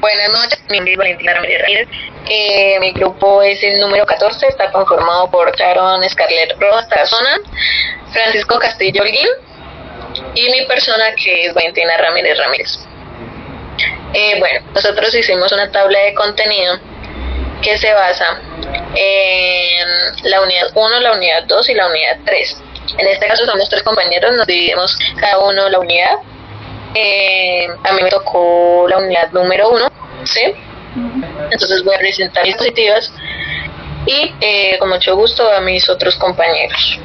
Buenas noches, mi nombre es Valentina Ramírez Ramírez. Mi grupo es el número 14, está conformado por Sharon Scarlett Rojas Tarazona, Francisco Castillo Holguín y mi persona, que es Valentina Ramírez Ramírez. Bueno, nosotros hicimos una tabla de contenido que se basa en la unidad 1, la unidad 2 y la unidad 3. En este caso somos 3 compañeros, nos dividimos cada uno la unidad. A mí me tocó la unidad número 1, ¿sí? Entonces voy a presentar mis diapositivas y con mucho gusto a mis otros compañeros.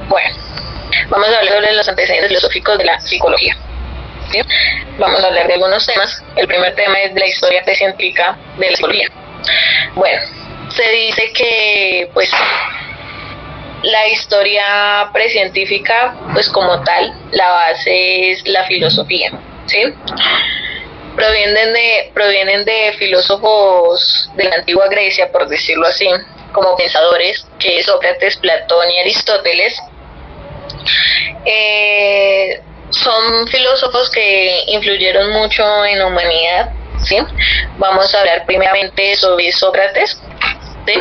Bueno, vamos a hablar sobre los antecedentes filosóficos de la psicología, ¿sí? Vamos a hablar de algunos temas. El primer tema es de la historia precientífica de la psicología. Bueno, se dice que pues la historia precientífica, pues como tal, la base es la filosofía, ¿sí? Provienen de filósofos de la antigua Grecia, por decirlo así, como pensadores, que es Sócrates, Platón y Aristóteles. Son filósofos que influyeron mucho en la humanidad, ¿sí? Vamos a hablar primeramente sobre Sócrates, ¿sí?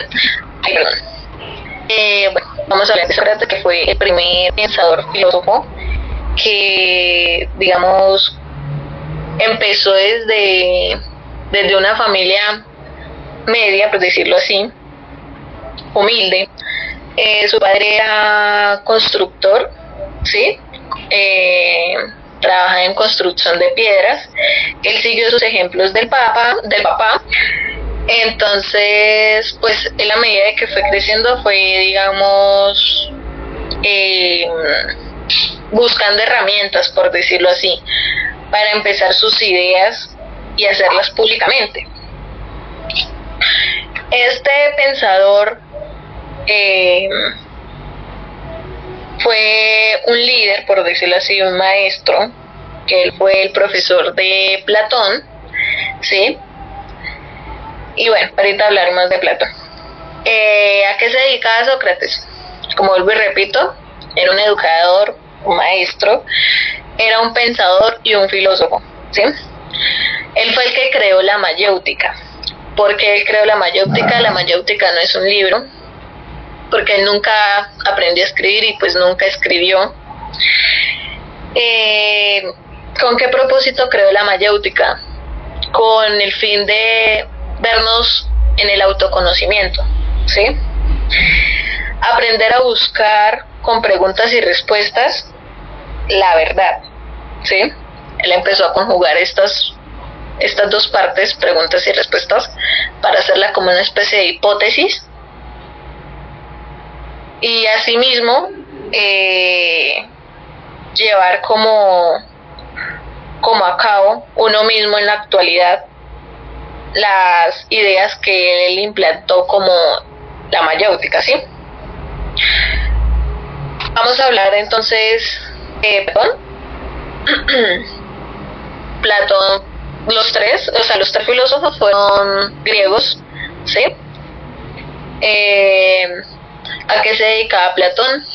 Bueno, vamos a hablar de Sócrates, que fue el primer pensador filósofo que, digamos, empezó desde una familia media, por decirlo así, humilde. Su padre era constructor, ¿sí? Trabajaba en construcción de piedras. Él siguió sus ejemplos del papá. Entonces, pues él, a medida de que fue creciendo, fue, digamos, buscando herramientas, por decirlo así, para empezar sus ideas y hacerlas públicamente. Este pensador fue un líder, por decirlo así, un maestro, que él fue el profesor de Platón, ¿sí? Y bueno, ahorita hablaremos de Platón. ¿A qué se dedicaba Sócrates? Como vuelvo y repito, era un educador, un maestro, era un pensador y un filósofo, ¿sí? Él fue el que creó la mayéutica. ¿Por qué él creó la mayéutica? La mayéutica no es un libro, porque él nunca aprendió a escribir y pues nunca escribió. ¿Con qué propósito creó la mayéutica? Con el fin de vernos en el autoconocimiento, ¿sí? Aprender a buscar con preguntas y respuestas la verdad, ¿sí? Él empezó a conjugar estas dos partes, preguntas y respuestas, para hacerla como una especie de hipótesis y asimismo llevar como a cabo uno mismo en la actualidad las ideas que él implantó como la mayéutica, ¿sí? Vamos a hablar entonces de Platón. Los tres filósofos fueron griegos, ¿sí? ¿A qué se dedicaba Platón?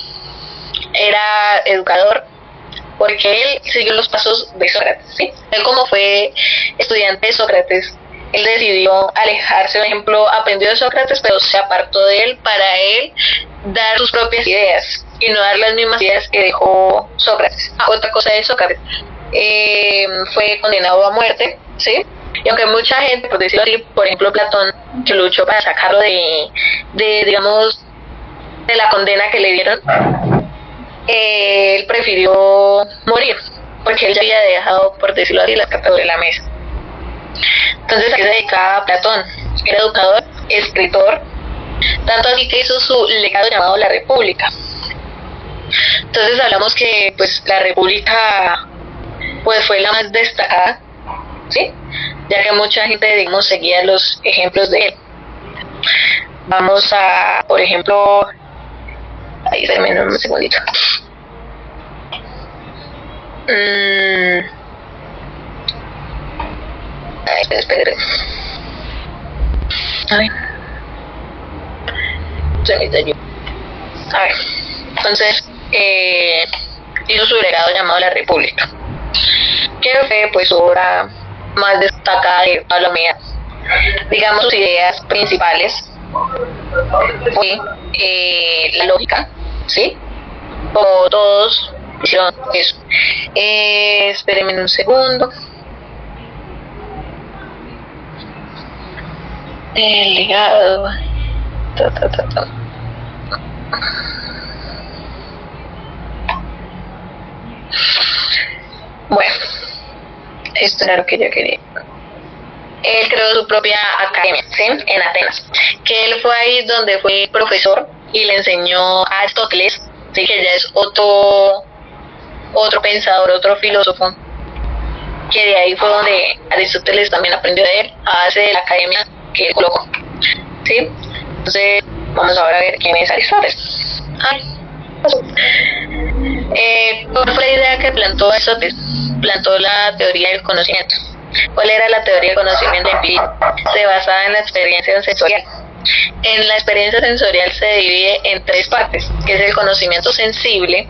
Era educador, porque él siguió los pasos de Sócrates, ¿sí? Él, como fue estudiante de Sócrates, él decidió alejarse. Por ejemplo, aprendió de Sócrates, pero se apartó de él para él dar sus propias ideas y no dar las mismas ideas que dejó Sócrates. Otra cosa de Sócrates, fue condenado a muerte, ¿sí? Y aunque mucha gente, por decirlo así, por ejemplo Platón, que luchó para sacarlo digamos, de la condena que le dieron, él prefirió morir, porque él ya había dejado, por decirlo así, las cartas sobre la mesa. Entonces, ¿a qué se dedicaba Platón? Era educador, escritor, tanto así que hizo su legado llamado La República. Entonces hablamos que pues la República pues fue la más destacada, ¿sí? Ya que mucha gente, digamos, seguía los ejemplos de él. Vamos a, por ejemplo, ahí se me un segundito. Espera. A ver. A ver. Entonces, hizo su legado llamado La República, que fue pues su obra más destacada de toda la humanidad. Digamos, sus ideas principales fue la lógica, ¿sí? Como todos hicieron eso. Espérenme un segundo. El legado. Bueno, esto era lo que yo quería. Él creó su propia academia, ¿sí? En Atenas, que él fue ahí donde fue profesor y le enseñó a Aristóteles, ¿sí? Que ya es otro pensador, otro filósofo, que de ahí fue donde Aristóteles también aprendió de él, a base de la academia que él colocó, ¿sí? Entonces, vamos ahora a ver quién es Aristóteles. ¿Cuál fue la idea que plantó Aristóteles? Plantó la teoría del conocimiento. ¿Cuál era la teoría del conocimiento empírico? Se basaba en la experiencia sensorial. En la experiencia sensorial se divide en tres partes, que es el conocimiento sensible,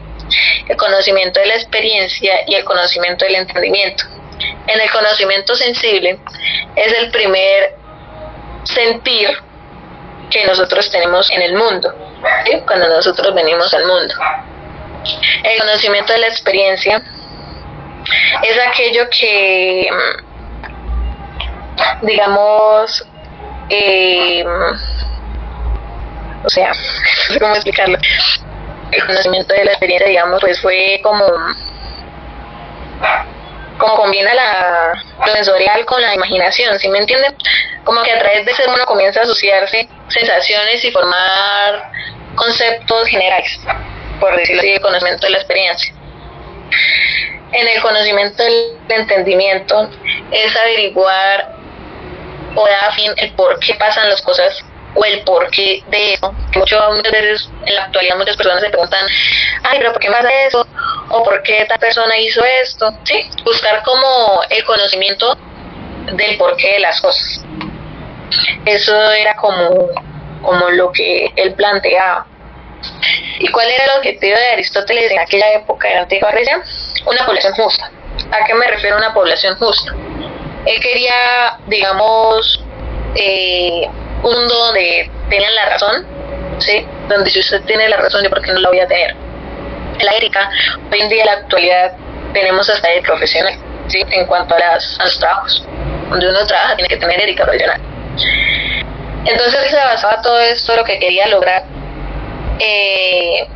el conocimiento de la experiencia y el conocimiento del entendimiento. En el conocimiento sensible es el primer sentir que nosotros tenemos en el mundo, ¿sí? Cuando nosotros venimos al mundo. El conocimiento de la experiencia es aquello que, digamos, o sea, no sé cómo explicarlo. El conocimiento de la experiencia, digamos, pues fue como combina lo sensorial con la imaginación, ¿sí me entienden? Como que a través de ese uno comienza a asociarse sensaciones y formar conceptos generales, por decirlo así, de conocimiento de la experiencia. En el conocimiento del entendimiento es averiguar o dar fin el por qué pasan las cosas o el porqué de eso. Muchas veces en la actualidad muchas personas se preguntan, ay, pero ¿por qué pasa eso? O ¿por qué esta persona hizo esto? Sí, buscar como el conocimiento del porqué de las cosas. Eso era como lo que él planteaba. ¿Y cuál era el objetivo de Aristóteles en aquella época de la antigua Grecia? Una población justa. ¿A qué me refiero a una población justa? Él quería, digamos, un mundo donde tenían la razón, ¿sí? Donde si usted tiene la razón, ¿yo por qué no la voy a tener? En la ética, hoy en día en la actualidad tenemos hasta el profesional, ¿sí? En cuanto a los trabajos. Donde uno trabaja tiene que tener ética profesional. Entonces se basaba todo esto, lo que quería lograr,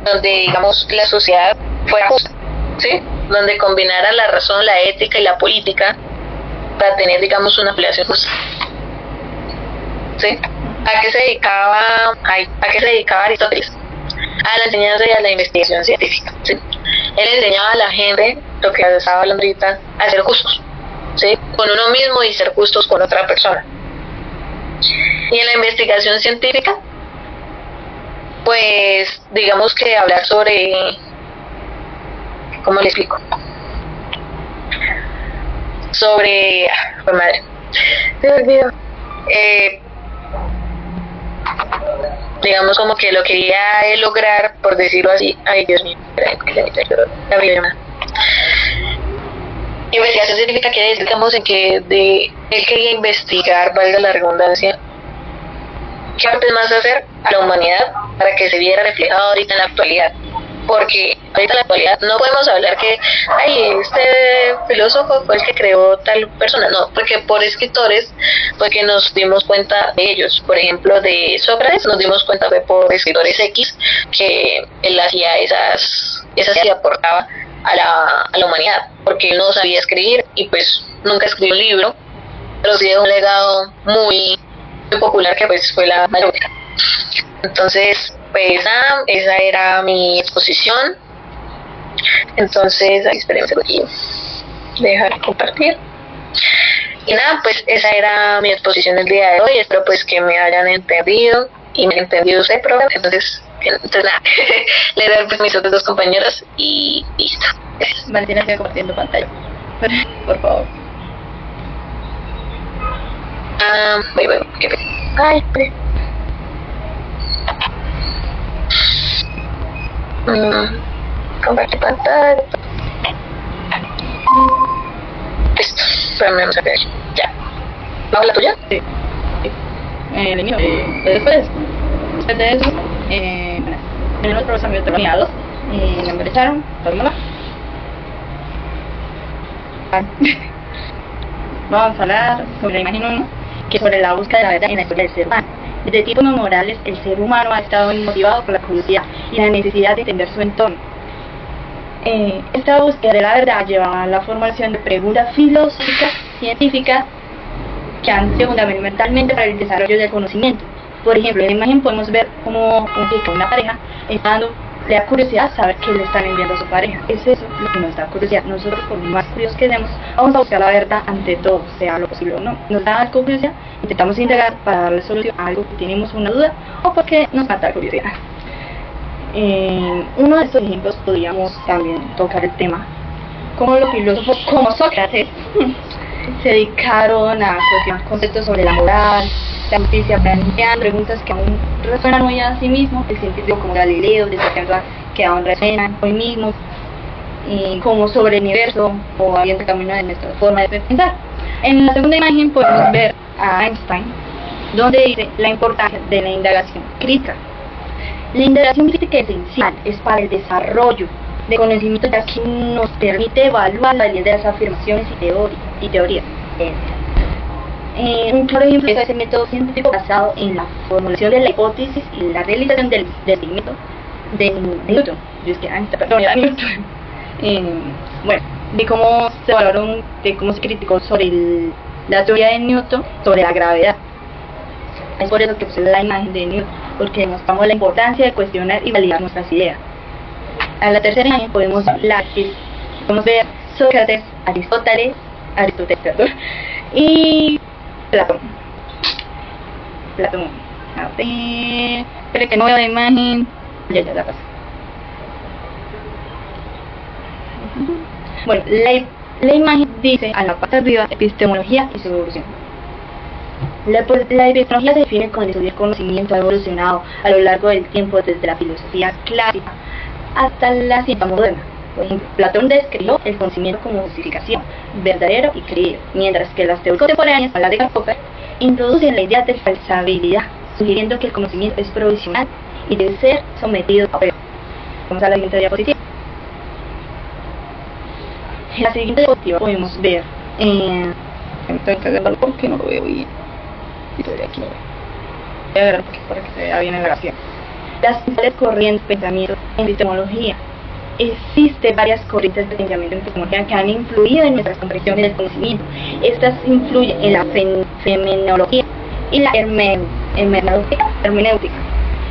donde, digamos, la sociedad fuera justa, ¿sí? Donde combinara la razón, la ética y la política para tener, digamos, una población justa, ¿sí? ¿A qué se dedicaba Aristóteles? A la enseñanza y a la investigación científica, ¿sí? Él enseñaba a la gente, lo que estaba hablando ahorita, a ser justos, ¿sí? Con uno mismo y ser justos con otra persona. Y en la investigación científica, pues digamos que hablar sobre, ¿cómo le explico? Sobre, pues madre, se me olvidó. Digamos como que lo quería él lograr, por decirlo así. Ay, Dios mío, investigación científica quiere decir, digamos, en que él quería investigar, valga la redundancia, qué partes más hacer a la humanidad para que se viera reflejado ahorita en la actualidad. Porque ahorita en la actualidad no podemos hablar que, ay, este filósofo fue el que creó tal persona. No, porque por escritores fue que nos dimos cuenta de ellos. Por ejemplo, de Sócrates nos dimos cuenta fue por escritores X que él hacía esas y aportaba a la humanidad, porque él no sabía escribir y pues nunca escribió un libro, pero sí dejó un legado muy popular que pues fue la mayoría. Entonces, pues nada, esa era mi exposición. Entonces, ahí espérenme aquí, dejar compartir. Y nada, pues esa era mi exposición del día de hoy. Espero pues que me hayan entendido y me han entendido usted, pero entonces nada, le doy permiso a otros dos compañeros y listo. Manténganse compartiendo pantalla, por favor. Voy. Ay, compartir pantalla. Espérame, no sé qué. Ya. ¿Bajo la tuya? Sí. El mío. Después de eso, en los procesamientos terminados, me ingresaron, fórmula. Vamos a hablar sobre la imagen 1, que es sobre la búsqueda de la verdad en la historia del ser humano. Desde tiempos memoriales, el ser humano ha estado motivado por la curiosidad y la necesidad de entender su entorno. Esta búsqueda de la verdad lleva a la formación de preguntas filosóficas, científicas, que han sido fundamentalmente para el desarrollo del conocimiento. Por ejemplo, en la imagen podemos ver cómo una pareja está dando, le da curiosidad saber qué le están enviando a su pareja. Es eso lo que nos da curiosidad. Nosotros, por más curiosos que seamos, vamos a buscar la verdad ante todo, sea lo posible o no. Nos da algo curiosidad, intentamos indagar para darle solución a algo que tenemos una duda o porque nos mata curiosidad. Uno de estos ejemplos podríamos también tocar el tema como los filósofos como Sócrates se dedicaron a cuestionar conceptos sobre la moral, la justicia, plantean preguntas que aún resuenan hoy a sí mismos, el científico como Galileo, desde que aún resuenan hoy mismo, y como sobre el universo o abriendo el camino de nuestra forma de pensar. En la segunda imagen podemos ver a Einstein, donde dice la importancia de la indagación crítica. La indagación crítica es esencial, es para el desarrollo de conocimiento, ya que nos permite evaluar la validez de las afirmaciones y teorías. Un claro ejemplo de ese método científico basado en la formulación de la hipótesis y la realización del experimento de Newton. Bueno, de cómo se valoraron, de cómo se criticó sobre la teoría de Newton sobre la gravedad. Es por eso que puse la imagen de Newton, porque demostramos la importancia de cuestionar y validar nuestras ideas. A la tercera imagen podemos ver Sócrates, Aristóteles, y Platón. A ver, espero que no vea la imagen. Ya la pasé. Bueno, la imagen dice a la parte de arriba epistemología y su evolución. La epistemología se define como el estudio del conocimiento ha evolucionado a lo largo del tiempo desde la filosofía clásica hasta la ciencia moderna. Por ejemplo, Platón describió el conocimiento como justificación, verdadero y creído, mientras que las teorías contemporáneas, como la de Karl Popper, introducen la idea de falsabilidad, sugiriendo que el conocimiento es provisional y debe ser sometido a prueba. Vamos a la siguiente diapositiva. En la siguiente diapositiva podemos ver, estoy encargando porque no lo veo bien. Aquí voy a agarrar un poquito para que se vea bien en la grabación. Las principales corrientes de pensamiento en epistemología. Existen varias corrientes de pensamiento en epistemología que han influido en nuestras comprensiones del conocimiento. Estas influyen en la fenomenología y la hermenéutica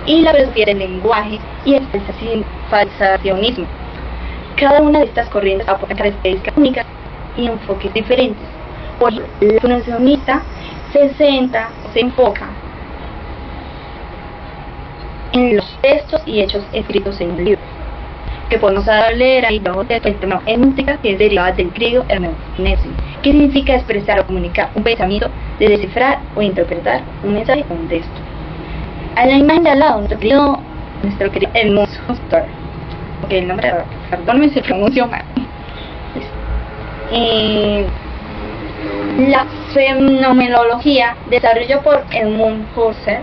y la filosofía del lenguaje y el falsacionismo. Cada una de estas corrientes aporta características únicas y enfoques diferentes. Por ejemplo, el falsacionista se enfoca en los textos y hechos escritos en un libro, que podemos leer ahí bajo el término hermenéutica, que es derivada del griego hermenesis, que significa expresar o comunicar un pensamiento, de descifrar o interpretar un mensaje o un texto. A la imagen de al lado, nuestro querido hermoso Husserl, porque el nombre, perdónenme si pronuncio mal. La fenomenología, desarrollada por Edmund Husserl,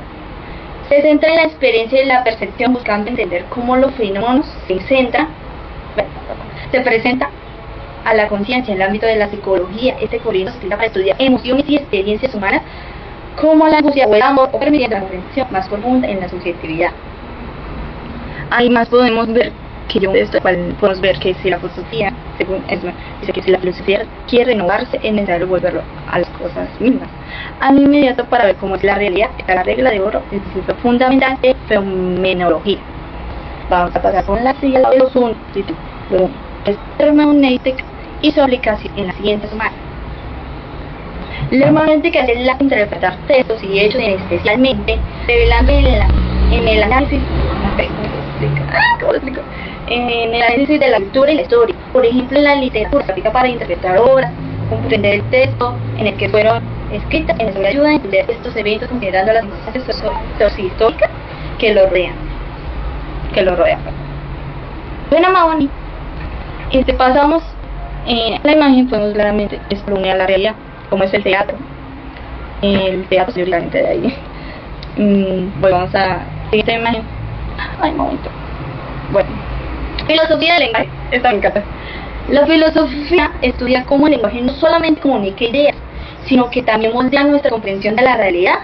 se centra en la experiencia y la percepción, buscando entender cómo los fenómenos se presentan a la conciencia. En el ámbito de la psicología, este corriente se utiliza para estudiar emociones y experiencias humanas como la angustia o el amor, o permitiendo la comprensión más profunda en la subjetividad. Además podemos ver que podemos ver que si la filosofía, según eso, dice que si la filosofía quiere renovarse, es necesario volverlo a las cosas mismas. Al inmediato, para ver cómo es la realidad, está la regla de oro, el principio fundamental de fenomenología. Vamos a pasar con la siguiente de los hermenéutica y su aplicación en la siguiente semana. La hermenéutica es la interpretar textos y hechos, especialmente revelando en el análisis de la lectura y la historia. Por ejemplo, en la literatura se aplica para interpretar obras, comprender el texto en el que fueron escritas, en el que ayuda a entender estos eventos considerando las circunstancias sociohistóricas que lo rodean. Bueno, Mahoni, pasamos En la imagen podemos claramente exponer a la realidad, como es el teatro. El teatro es originalmente de ahí. Volvamos a siguiente imagen. Ay, un momento. Bueno, filosofía del lenguaje. Esta me encanta. La filosofía estudia cómo el lenguaje no solamente comunica ideas, sino que también moldea nuestra comprensión de la realidad.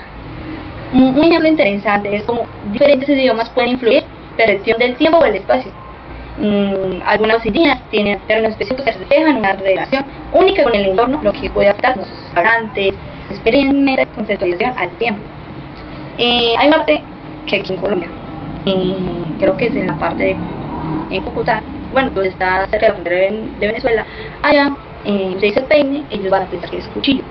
Un ejemplo interesante es cómo diferentes idiomas pueden influir en la percepción del tiempo o el espacio. Algunas ideas tienen términos específicos que reflejan una relación única con el entorno, lo que puede afectar a los hablantes, experimenta conceptualización al tiempo. Hay una parte que aquí en Colombia, creo que es en la parte en Cúcuta, bueno, donde está cerca de la frontera de Venezuela, allá se dice peine, ellos van a pensar que es cuchillo.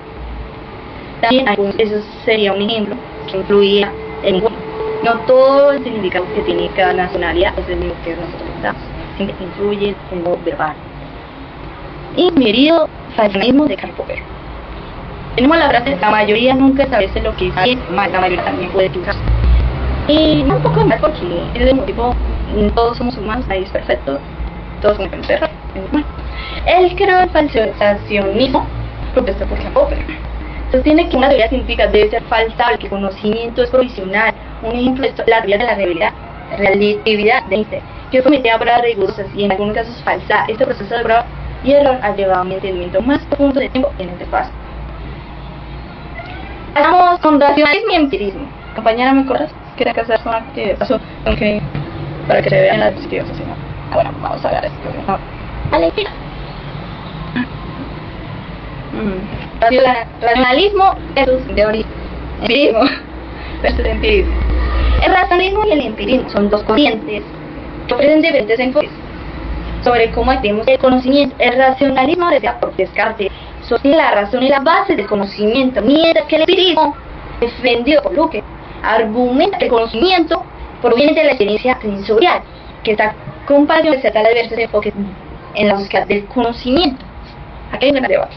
También eso sería un ejemplo que influía en lenguaje. No todo el significado que tiene cada nacionalidad es el mismo que nosotros damos, sino que influye en lo verbal. Y mi querido falsacionismo de Karl Popper. Tenemos la frase: la mayoría nunca sabe lo que es bien, la mayoría también puede equivocarse. Y no un poco mal, porque es de un tipo, todos somos humanos, nadie es perfecto, todos somos errores. Bueno, él creó el falsacionismo propuesto por Karl Popper. Sostiene que una teoría científica debe ser falsable, que el conocimiento es provisional. Un ejemplo de esto es la teoría de la relatividad de Einstein, que prometía pruebas rigurosas y en algunos casos falsa. Este proceso de prueba y error ha llevado a un entendimiento más profundo de tiempo en el espacio. Hagamos con racionalismo y empirismo. Compañera, ¿me corres? ¿Quieres que hacer una actividad? Paso, okay, para que se vean las diapositivas así, ¿no? Bueno, vamos a ver esto. No. Vale, mira. Racionalismo versus teoría. Empirismo versus empirismo. El racionalismo y el empirismo son dos corrientes que ofrecen diferentes enfoques sobre cómo adquirimos el conocimiento. El racionalismo, desde por Descartes, sostiene la razón y la base del conocimiento, mientras que el empirismo, defendido por Locke, argumenta que el conocimiento proviene de la experiencia sensorial, que esta comparación se trata de diversos enfoques en la búsqueda del conocimiento. Aquí hay un gran debate.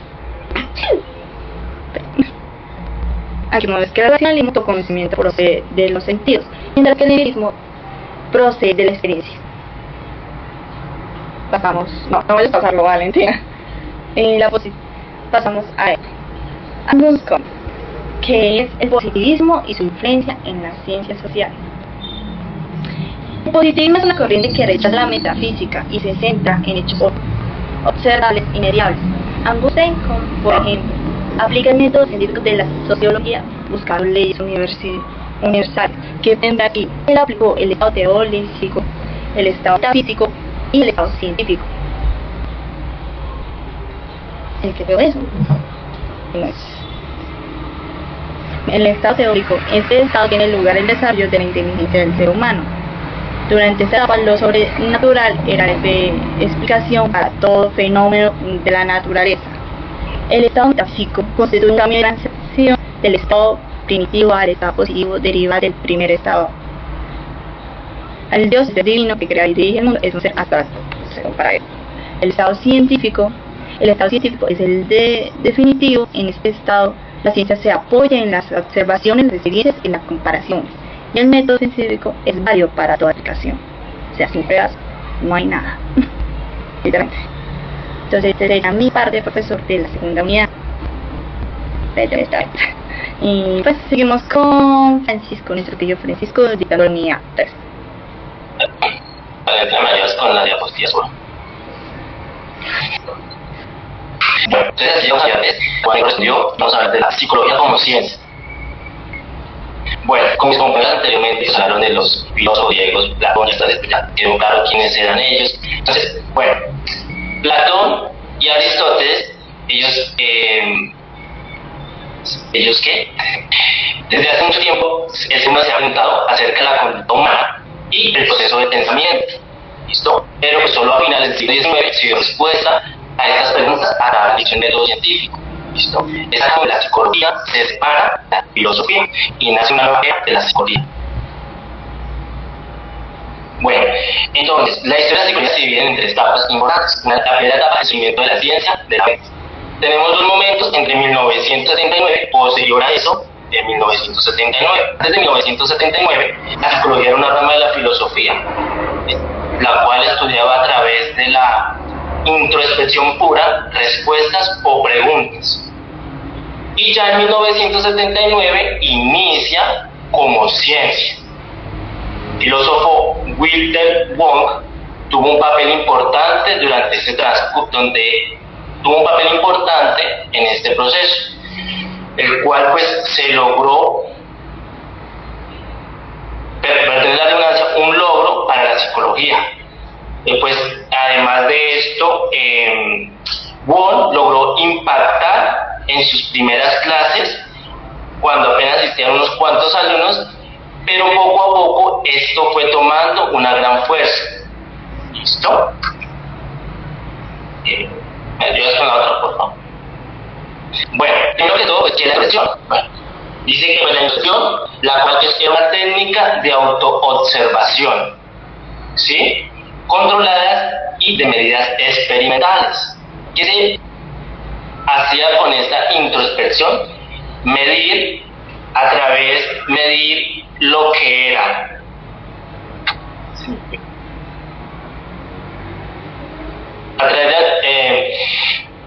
Aquí no es que el racionalismo o conocimiento procede de los sentidos, mientras que el empirismo procede de la experiencia. Pasamos, no voy a pasarlo, Valentina. Pasamos a Angus Combe, que es el positivismo y su influencia en las ciencias sociales. El positivismo es una corriente que rechaza la metafísica y se centra en hechos observables y mediables. Angus Combe, por ejemplo, aplica el método científico de la sociología buscando leyes universales que ven aquí. Él aplicó el estado teológico, el estado metafísico y el estado científico. ¿El que veo eso? No es. El estado teórico. Este estado tiene lugar en el desarrollo de la inteligencia del ser humano. Durante esta etapa, lo sobrenatural era de explicación para todo fenómeno de la naturaleza. El estado metafísico constituye un cambio de transición del estado primitivo al estado positivo, deriva del primer estado. El Dios, el divino que crea y dirige el mundo, es un ser abstracto, según para él. El estado científico es el definitivo. En este estado, la ciencia se apoya en las observaciones recibidas y en las comparaciones. Y el método científico es válido para toda aplicación. O sea, sin pruebas no hay nada. Literalmente. Entonces, esta era mi parte, profesor, de la segunda unidad. Y pues seguimos con Francisco, nuestro querido Francisco, dictando la unidad 3. Me ayudas con la diapositiva azul. Bueno, entonces así vamos a ver, cuando estudió, vamos a hablar de la psicología como ciencia. Bueno, con mis compañeros anteriormente hablaron de los filósofos griegos, Platón, ya quedó claro quiénes eran ellos. Entonces, bueno, Platón y Aristóteles, ellos ¿qué? Desde hace mucho tiempo, el ser humano se ha preguntado acerca de la conducta humana y el proceso de pensamiento. ¿Listo? Pero pues solo a finales del siglo XIX se dio respuesta a estas preguntas a través de un método científico. ¿Listo? Esa como la psicología se separa de la filosofía y nace una nueva era de la psicología. Bueno, entonces, la historia de la psicología se divide en tres etapas importantes. La primera etapa es el surgimiento de la ciencia de la mente. Tenemos dos momentos entre 1979, posterior a eso, de 1979. Antes de 1979, la psicología era una rama de la filosofía, la cual estudiaba a través de la introspección pura, respuestas o preguntas. Y ya en 1979 inicia como ciencia. El filósofo Wilhelm Wundt tuvo un papel importante durante este transcurso, donde tuvo un papel importante en este proceso, el cual pues se logró, pertenecer a la redundancia, un logro para la psicología. Pues además de esto, Wundt logró impactar en sus primeras clases cuando apenas asistían unos cuantos alumnos, pero poco a poco esto fue tomando una gran fuerza. ¿Listo? ¿Me ayudas con la otra, por favor? Bueno, primero que todo, ¿qué es la inversión? Bueno, dice que la inversión, la cual es una técnica de autoobservación, ¿sí? Controladas y de medidas experimentales. ¿Qué se hacía con esta introspección? Medir lo que era.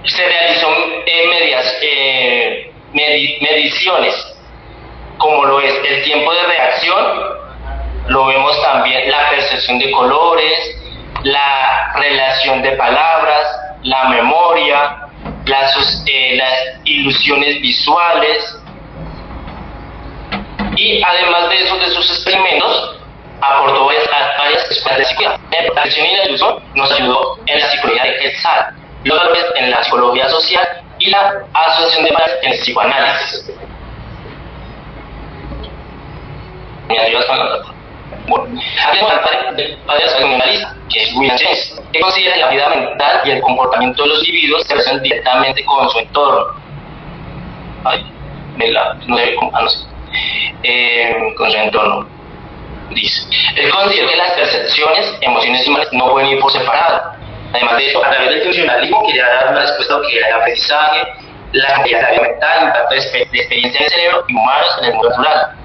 Se realizó mediciones, como lo es el tiempo de reacción, lo vemos también la percepción de colores, la relación de palabras, la memoria, las ilusiones visuales. Y además de eso, de sus experimentos, aportó varias escuelas de psicología. La percepción y la ilusión nos ayudó en la psicología de Quetzal, luego en la psicología social y la asociación de varias en el psicoanálisis. ¿Me ayudas con la otra? Bueno, hablemos del padre psicoanalista, que es William James, que considera que la vida mental y el comportamiento de los individuos se relacionan directamente con su entorno. Con su entorno. Dice, él considera que las percepciones, emociones y males no pueden ir por separado. Además de esto, a través del funcionalismo quería dar una respuesta a lo que era el aprendizaje, la cantidad de la vida mental, impacto de experiencia en el cerebro y humanos en el mundo natural.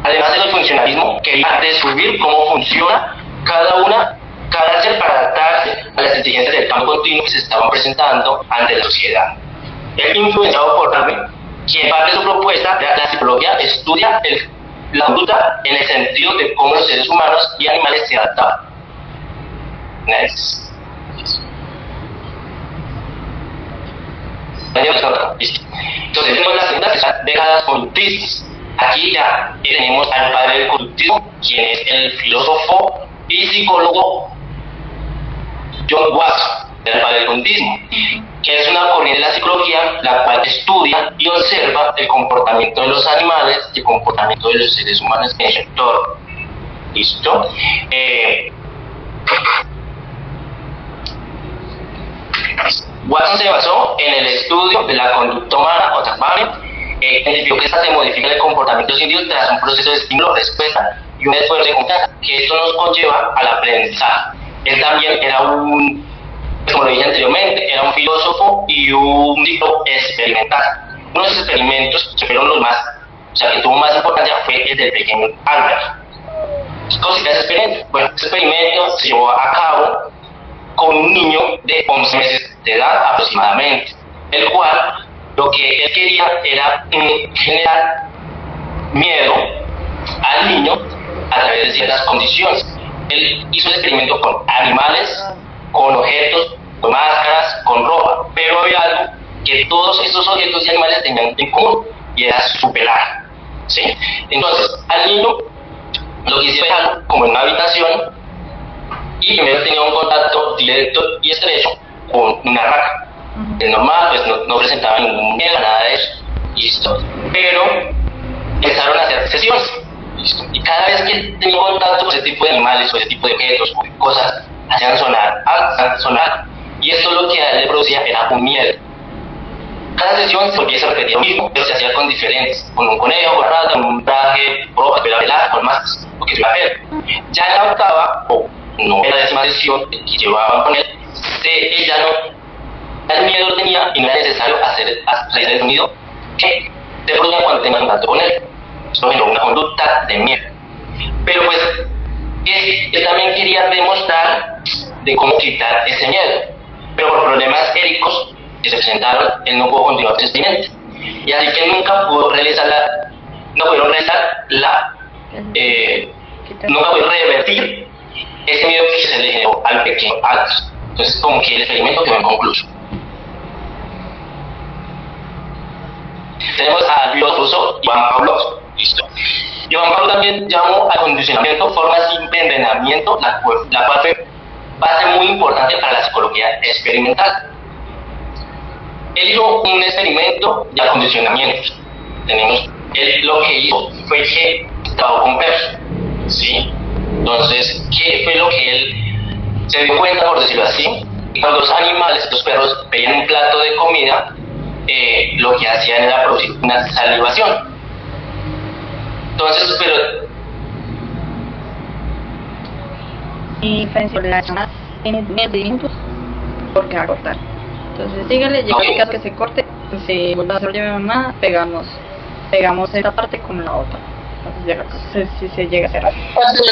Además del funcionalismo, quería descubrir cómo funciona cada ser para adaptarse a las exigencias del campo continuo que se estaban presentando ante la sociedad. Él, influenciado por Darwin, quien parte de su propuesta, la psicología estudia la conducta en el sentido de cómo los seres humanos y animales se adaptaban. Next. Entonces tenemos las segundas décadas conductistas. Aquí ya tenemos al padre del conductismo, quien es el filósofo y psicólogo John Watson, el padre del conductismo, que es una corriente de la psicología la cual estudia y observa el comportamiento de los animales y el comportamiento de los seres humanos en su entorno. ¿Listo? Watson se basó en el estudio de la conducta humana o transformable, identificó que esta se modifica el comportamiento de los individuos tras un proceso de estímulo-respuesta y un esfuerzo de confianza, que esto nos conlleva al aprendizaje. Él también era como lo dije anteriormente, era un filósofo y un tipo experimental. Uno de sus experimentos, que fueron los más, o sea, que tuvo más importancia, fue el del pequeño Albert. ¿Qué consistía ese experimento? Bueno, ese experimento se llevó a cabo con un niño de 11 meses de edad aproximadamente, el cual lo que él quería era generar miedo al niño a través de ciertas condiciones. Él hizo el experimento con animales, con objetos, con máscaras, con ropa, pero había algo que todos estos objetos y animales tenían en común, y era su pelaje, ¿sí? Entonces, al niño lo que hice dejarlo como en una habitación, y primero tenía un contacto directo y estrecho con una rata. El normal, pues no presentaba ningún miedo, nada de eso, listo. Pero empezaron a hacer sesiones, listo. Y cada vez que tenía contacto con ese tipo de animales o ese tipo de objetos o cosas, hacían sonar. Y esto lo que a él le producía era un miedo. Cada sesión se volvía a repetir lo mismo, pero se hacía con diferentes, con un conejo, con rata, con un traje, ropa, pelada, con máscaras, lo que se iba a hacer. Ya en la octava, o no en la 10ª sesión que llevaban con él, ella no. El miedo lo tenía y no era necesario hacer el sonido que se producía cuando tenía contacto con él. Esto generó una conducta de miedo. Pero pues, él también quería demostrar de cómo quitar ese miedo. Pero por problemas éticos que se presentaron, él no pudo continuar el experimento. Y así que nunca pudieron realizar nunca pudieron revertir ese miedo que se le generó al pequeño Aldous. Entonces, como que el experimento quedó inconcluso. Tenemos a Bill Russo y Juan Pablo. Listo. Y Juan Pablo también llamó al condicionamiento formas de envenenamiento, la cual fue base muy importante para la psicología experimental. Él hizo un experimento de acondicionamiento. Él lo que hizo fue que trabajó con perros, ¿sí? Entonces, ¿qué fue lo que él se dio cuenta, por decirlo así? Que cuando los animales, los perros, veían un plato de comida, lo que hacían era producir una salivación. Entonces, pero... Y diferencia de la llamada en 10 minutos porque va a cortar. Entonces síguele, llega a que se corte, si vuelve a hacer llamada, pegamos esta parte con la otra. Entonces si se llega a cerrar. ¿Cuántos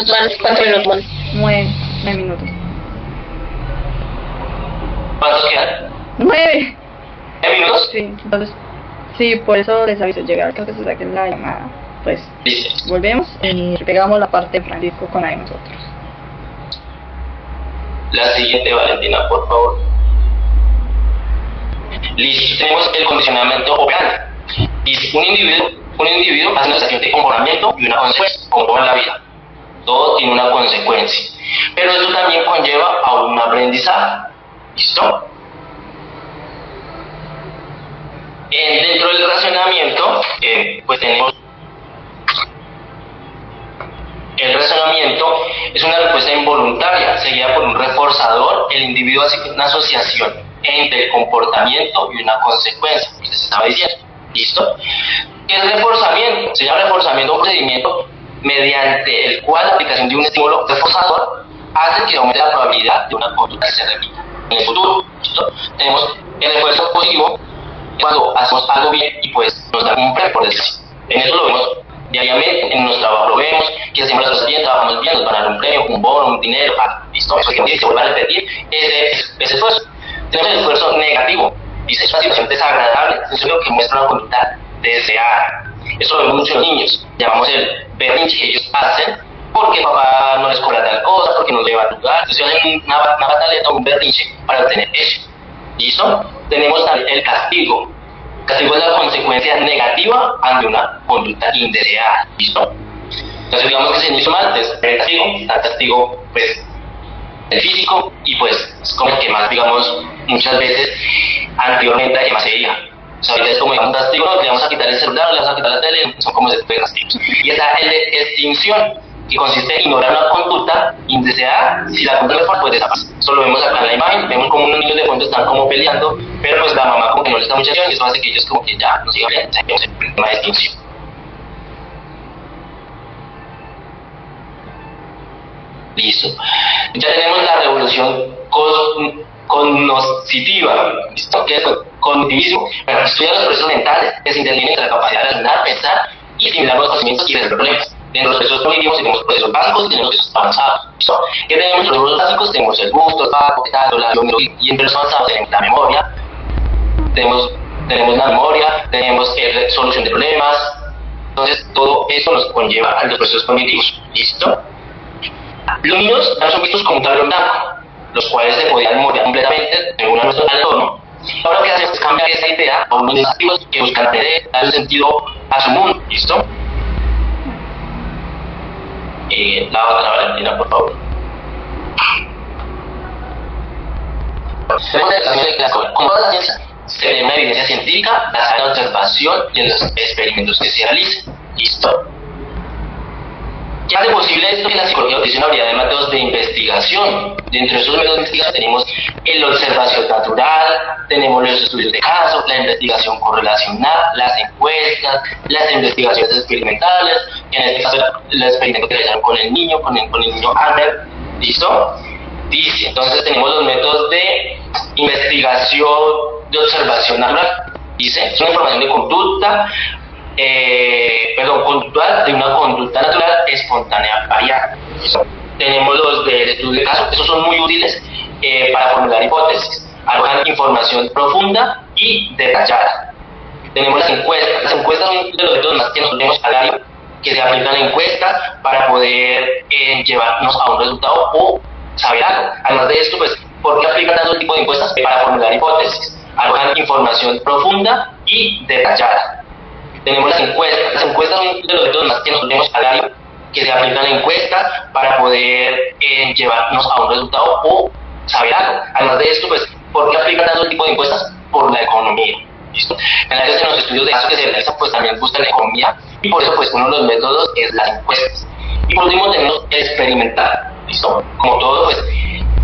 minutos van? 9 minutos. ¿Cuántos quedan? 9. ¿10 minutos? Sí, entonces, sí, por eso les aviso, llegar creo que se saquen la llamada. Pues Listo. volvemos y pegamos la parte de Francisco con la de nosotros. La siguiente, Valentina, por favor. Listo, tenemos el condicionamiento operante. Y un individuo hace una sensación de comportamiento y una consecuencia, como todo en la vida. Todo tiene una consecuencia. Pero esto también conlleva a un aprendizaje. ¿Listo? Dentro del razonamiento, pues tenemos... El razonamiento es una respuesta involuntaria, seguida por un reforzador. El individuo hace una asociación entre el comportamiento y una consecuencia, que se estaba diciendo. ¿Listo? ¿Qué es reforzamiento? Se llama reforzamiento un procedimiento mediante el cual la aplicación de un estímulo reforzador hace que aumente la probabilidad de una conducta que se repita en el futuro. ¿Listo? Tenemos el refuerzo positivo cuando hacemos algo bien y pues nos dan un premio, por decirlo así. En eso lo vemos diariamente, en nuestro trabajo lo vemos, que hacemos las cosas bien, trabajamos bien, nos van a dar un premio, un bono, un dinero, listo, eso que se vuelve a repetir, ese esfuerzo. Tenemos el esfuerzo negativo, dice, es una situación desagradable, es lo que muestra una conducta deseada. Eso lo vemos muchos niños, llamamos el berrinche que ellos hacen, porque papá no les cobra tal cosa, porque no le va a ayudar, entonces hacen una pataleta o un berrinche para obtener eso. ¿Listo? Tenemos también el castigo. Castigo es la consecuencia negativa ante una conducta indeseada. ¿Listo? Entonces digamos que se hizo mal, entonces el castigo pues el físico y pues es como el que más, digamos, muchas veces anteriormente que más se veía. O sea, ahorita es como un castigo, no, le vamos a quitar el celular, le vamos a quitar la tele, son como ese tipo de castigos. Y está el de extinción, que consiste en ignorar una conducta indeseada. Si la conducta es fuerte, pues desaparece. Eso lo vemos acá en la imagen, vemos como unos niños de pronto están como peleando, pero pues la mamá como que no les da mucha atención y eso hace que ellos como que ya no sigan peleando, o sea, vemos el tema de extinción. Listo. Ya tenemos la revolución cognitiva. ¿Listo? ¿Qué es cognitivismo? Bueno, estudia los procesos mentales que se intervienen entre la capacidad de razonar, pensar y asimilar los conocimientos y resolver problemas. Dentro de los procesos cognitivos tenemos procesos básicos y tenemos procesos avanzados. ¿Listo? ¿Qué tenemos los procesos básicos? Tenemos el gusto, el tacto, el tacto, la visión, y en procesos avanzados tenemos la memoria, tenemos la memoria, tenemos solución de problemas. Entonces, todo eso nos conlleva a los procesos cognitivos. ¿Listo? Los niños son vistos como un tablero blanco, los cuales se podían mover completamente según nuestro entorno. Ahora lo que hacemos es cambiar esa idea a unos activos que buscan darle sentido a su mundo. ¿Listo? La otra, Valentina, por favor. Tenemos la de clase. Como toda la ciencia, se ve una evidencia científica basada en la observación y en los experimentos que se realicen. ¿Listo? ¿Qué hace posible esto? Que la psicología utiliza una variedad de métodos de investigación. Dentro de esos métodos de investigación tenemos la observación natural, tenemos los estudios de caso, la investigación correlacional, las encuestas, las investigaciones experimentales, en este caso el experimento que realizaron con el niño Albert. ¿Listo? Dice, entonces tenemos los métodos de investigación de observación natural. Dice, es una información de conducta, conductual de una conducta natural espontánea variable. Tenemos los del estudio de caso, esos son muy útiles para formular hipótesis, arrojan información profunda y detallada. Tenemos las encuestas. Las encuestas son de los métodos más que nosotros tenemos a diario, que se aplican a encuestas para poder llevarnos a un resultado o saber algo. Además de esto, pues, ¿por qué aplican tanto tipo de encuestas? Para formular hipótesis, arrojan información profunda y detallada. Tenemos las encuestas. Las encuestas son de los métodos más que nosotros tenemos a diario, que se aplican a encuestas para poder llevarnos a un resultado o saber algo. Además de esto, pues, ¿por qué aplican tanto tipo de encuestas? Por la economía. ¿Listo? En áreas de los estudios de caso que se realizan, pues también buscan la economía, y por eso, pues, uno de los métodos es las encuestas. Y por último tenemos el experimental. ¿Listo? Como todo, pues,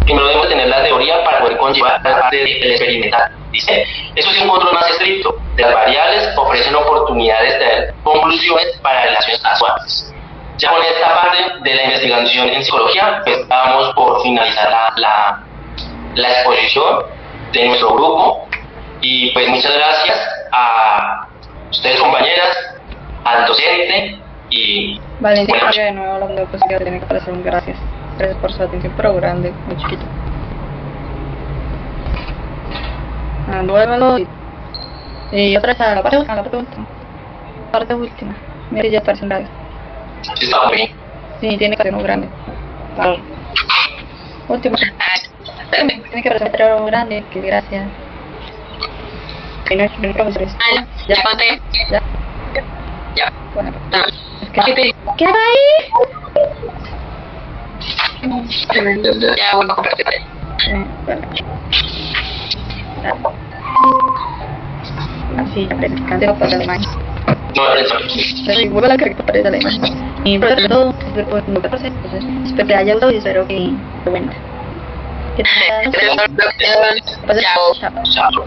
primero debemos tener la teoría para poder conllevar la parte del experimental. ¿Dice? Eso es un control más estricto de las variables, ofrecen oportunidades de ver conclusiones para relaciones casuales. Ya con esta parte de la investigación en psicología, pues vamos por finalizar la exposición de nuestro grupo. Y pues muchas gracias a ustedes, compañeras, al docente y... Valentín, de nuevo hablando de pues que tiene que aparecer un gracias. Gracias por su atención, pero grande, muy chiquito. Luego, y otra vez a la parte última. Parte última. Mira, ya aparece un gracias. Sí, está muy bien. Sí, tiene que ser muy grande. Vale. Último. Tiene que aparecer algo grande, que gracias. Que no es profesores. Ya conté. Ya. Bueno, Es que ¿qué va ahí? Ya vuelvo a compartir. Bueno. Así, ya cancelo para la imagen. No, Vuelvo a la carita para la imagen. Y por todo, pues no pasa, entonces espero que haya gustado y espero que bueno. Que Chao. Chao.